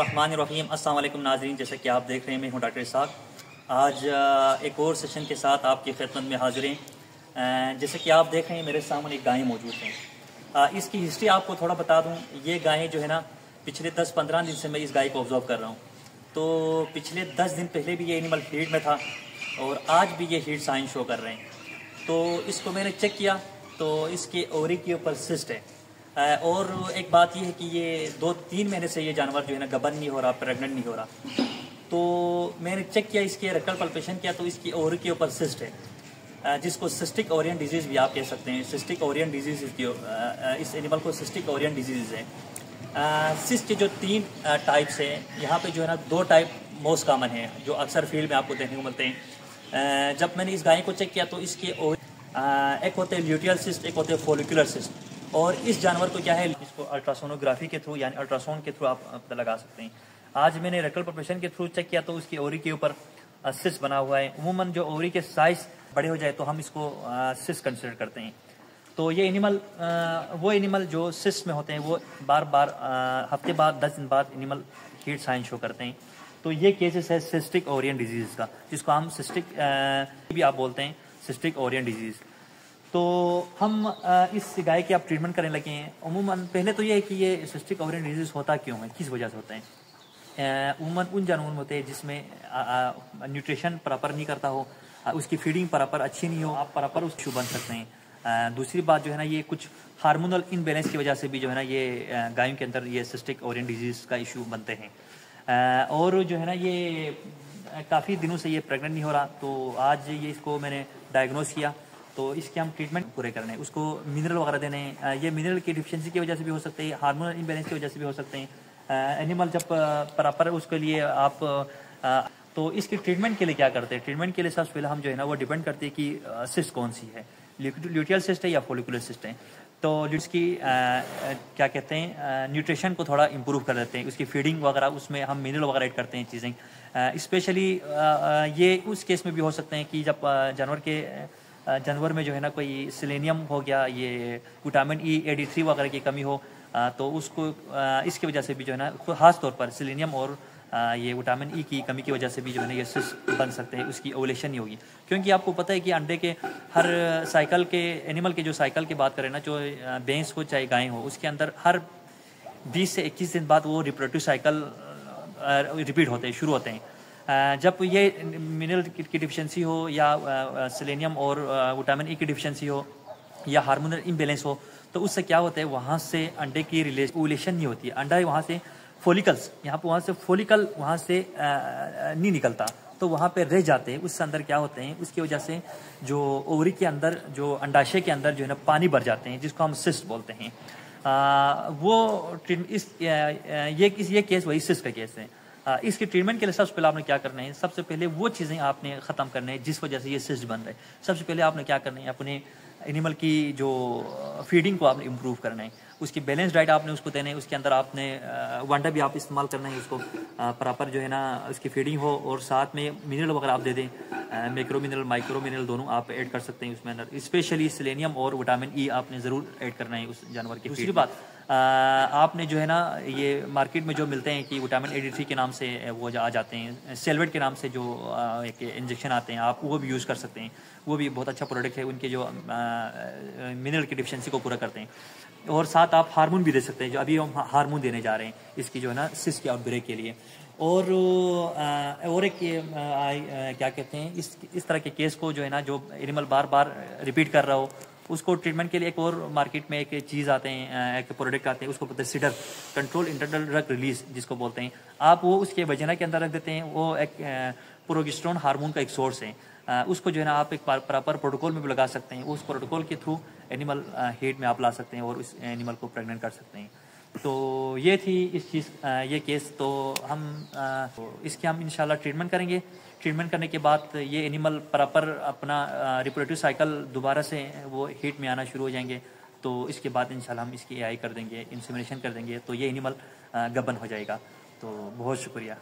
बिस्मिल्लाहिर्रहमानिर्रहीम। अस्सलाम वालेकुम नाज़रीन, जैसे कि आप देख रहे हैं मैं हूँ डॉक्टर इसाक। आज एक और सेशन के साथ आपकी खिदमत में हाजिर हैं। जैसे कि आप देख रहे हैं मेरे सामने एक गाय मौजूद है। इसकी हिस्ट्री आपको थोड़ा बता दूँ। ये गाय जो है ना, पिछले 10-15 दिन से मैं इस गाय को ऑब्जर्व कर रहा हूँ। तो पिछले 10 दिन पहले भी ये एनिमल हीट में था और आज भी ये हीट साइन शो कर रहे हैं। तो इसको मैंने चेक किया तो इसके ओवरी के ऊपर सिस्ट है। और एक बात यह है कि ये 2-3 महीने से ये जानवर जो है ना गबन नहीं हो रहा, प्रेग्नेंट नहीं हो रहा। तो मैंने चेक किया, इसके रेक्टल पल्पेशन किया तो इसकी ओवरी के ऊपर सिस्ट है, जिसको सिस्टिक ओरियन डिजीज़ भी आप कह सकते हैं। सिस्टिक ओरियन डिजीज़ इस एनिमल को सिस्टिक ओरियन डिजीज़ है। सिस्ट के जो 3 टाइप्स हैं यहाँ पे जो है ना, 2 टाइप मोस्ट कॉमन हैं जो अक्सर फील्ड में आपको देखने को मिलते हैं। जब मैंने इस गाय को चेक किया तो इसके एक होते हैं ल्यूटियल सिस्ट, एक होते हैं फॉलिकुलर सिस्ट। और इस जानवर को क्या है, इसको अल्ट्रासोनोग्राफी के थ्रू यानी अल्ट्रासाउंड के थ्रू आप पता लगा सकते हैं। आज मैंने रेक्टल पल्पेशन के थ्रू चेक किया तो उसकी ओवरी के ऊपर सिस्ट बना हुआ है। उमूमन जो ओवरी के साइज बड़े हो जाए तो हम इसको सिस्ट कंसिडर करते हैं। तो ये एनिमल वो एनिमल जो सिस्ट में होते हैं वो बार बार हफ्ते बाद 10 दिन बाद एनिमल हीट साइन शो करते हैं। तो ये केसेस है सिस्टिक ओरियन डिजीज़ का, जिसको हम सिस्टिक भी आप बोलते हैं, सिस्टिक ओरियन डिजीज़। तो हम इस गाय के आप ट्रीटमेंट करने लगे हैं। उमूमन पहले तो ये है कि ये सिस्टिक ओवरियन डिजीज़ होता क्यों है, किस वजह से होता है। उमूमन उन जानवरों में होते हैं जिसमें न्यूट्रिशन प्रॉपर नहीं करता हो, उसकी फीडिंग प्रॉपर अच्छी नहीं हो, आप प्रॉपर उस इशू बन सकते हैं। दूसरी बात जो है ना, ये कुछ हार्मोनल इनबैलेंस की वजह से भी जो है ना, ये गायों के अंदर ये सिस्टिक ओवरियन डिजीज़ का इशू बनते हैं। और जो है ना, ये काफ़ी दिनों से ये प्रेग्नेंट नहीं हो रहा। तो आज ये इसको मैंने डायग्नोस किया तो इसके हम ट्रीटमेंट पूरे करने हैं, उसको मिनरल वगैरह देने हैं। ये मिनरल की डिफिशियंसी की वजह से भी हो सकते हैं, हार्मोनल इम्बैलेंस की वजह से भी हो सकते हैं। एनिमल जब प्रॉपर उसके लिए आप तो इसके ट्रीटमेंट के लिए क्या करते हैं, ट्रीटमेंट के लिए सबसे पहले हम जो है ना वो डिपेंड करते हैं कि सिस्ट कौन सी है, ल्यूटियल सिस्ट है या फॉलिकुलर सिस्ट है। तो जिसकी क्या कहते हैं, न्यूट्रिशन को थोड़ा इम्प्रूव कर देते हैं, उसकी फीडिंग वगैरह उसमें हम मिनरल वगैरह ऐड करते हैं चीज़ें। स्पेशली ये उस केस में भी हो सकते हैं कि जब जानवर में जो है ना कोई सेलेनियम हो गया, ये विटामिन ई AD3 वगैरह की कमी हो, तो उसको इसकी वजह से भी जो है ना, खास तौर पर सेलेनियम और ये विटामिन ई की कमी की वजह से भी जो है ना ये सिस्ट बन सकते हैं, उसकी ओवुलेशन नहीं होगी। क्योंकि आपको पता है कि अंडे के हर साइकिल के एनिमल के जो साइकिल की बात करें ना, जो भैंस हो चाहे गाय हो, उसके अंदर हर 20 से 21 दिन बाद वो रिप्रोडक्टिव साइकिल रिपीट होते हैं, शुरू होते हैं। जब ये मिनरल की डिफिशियंसी हो या सेलेनियम और विटामिन ई की डिफिशियंसी हो या हार्मोनल इम्बैलेंस हो, तो उससे क्या होता है, वहाँ से अंडे की ओवुलेशन नहीं होती है। अंडा वहाँ से फॉलिकल्स, वहाँ से फॉलिकल वहाँ से नहीं निकलता, तो वहाँ पे रह जाते हैं। उससे अंदर क्या होते हैं, उसकी वजह से जो ओवरी के अंदर, जो अंडाशय के अंदर जो है ना पानी भर जाते हैं, जिसको हम सिस्ट बोलते हैं। ये केस वही सिस्ट का केस है। इसके ट्रीटमेंट के लिए सबसे पहले आपने क्या करना है, सबसे पहले वो चीज़ें आपने ख़त्म करना है जिस वजह से ये सिस्ट बन रहे हैं। सबसे पहले आपने क्या करना है, अपने एनिमल की जो फीडिंग को आपने इम्प्रूव करना है, उसकी बैलेंस डाइट आपने उसको देना है। उसके अंदर आपने वंडा भी आप इस्तेमाल करना है, उसको प्रॉपर जो है ना उसकी फीडिंग हो, और साथ में मिनरल वगैरह आप दे दें। मैक्रो मिनरल, माइक्रो मिनरल दोनों आप ऐड कर सकते हैं उसमें अंदर। स्पेशली सेलेनियम और विटामिन ई आपने ज़रूर ऐड करना है उस जानवर की। दूसरी बात, आपने जो है ना, ये मार्केट में जो मिलते हैं कि विटामिन AD3 के नाम से वो आ जाते हैं, सेलवेट के नाम से जो एक इंजेक्शन आते हैं, आप वो भी यूज़ कर सकते हैं। वो भी बहुत अच्छा प्रोडक्ट है, उनके जो मिनरल की डिफिशियंसी को पूरा करते हैं। और साथ आप हार्मोन भी दे सकते हैं, जो अभी हम हार्मोन देने जा रहे हैं इसकी जो है ना सिस्ट के आउटब्रेक के लिए। और एक क्या कहते हैं, इस तरह के केस को जो है ना, जो एनिमल बार बार रिपीट कर रहा हो, उसको ट्रीटमेंट के लिए एक और मार्केट में एक चीज़ आते हैं, एक प्रोडक्ट आते हैं, उसको बोलते हैं cider, control internal drug release जिसको बोलते हैं। आप वो उसके वजना के अंदर रख देते हैं। वो एक प्रोजेस्टेरोन हार्मोन का एक सोर्स है। उसको जो है ना आप एक प्रॉपर प्रोटोकॉल में भी लगा सकते हैं। उस प्रोटोकॉल के थ्रू एनिमल हीट में आप ला सकते हैं और उस एनिमल को प्रेग्नेंट कर सकते हैं। तो ये थी ये केस। तो हम इसके हम इंशाल्लाह ट्रीटमेंट करेंगे। ट्रीटमेंट करने के बाद ये एनिमल प्रॉपर अपना रिप्रोडक्टिव साइकिल दोबारा से वो हीट में आना शुरू हो जाएंगे। तो इसके बाद इंशाल्लाह हम इसकी AI कर देंगे, इंसेमिनेशन कर देंगे, तो ये एनिमल गबन हो जाएगा। तो बहुत शुक्रिया।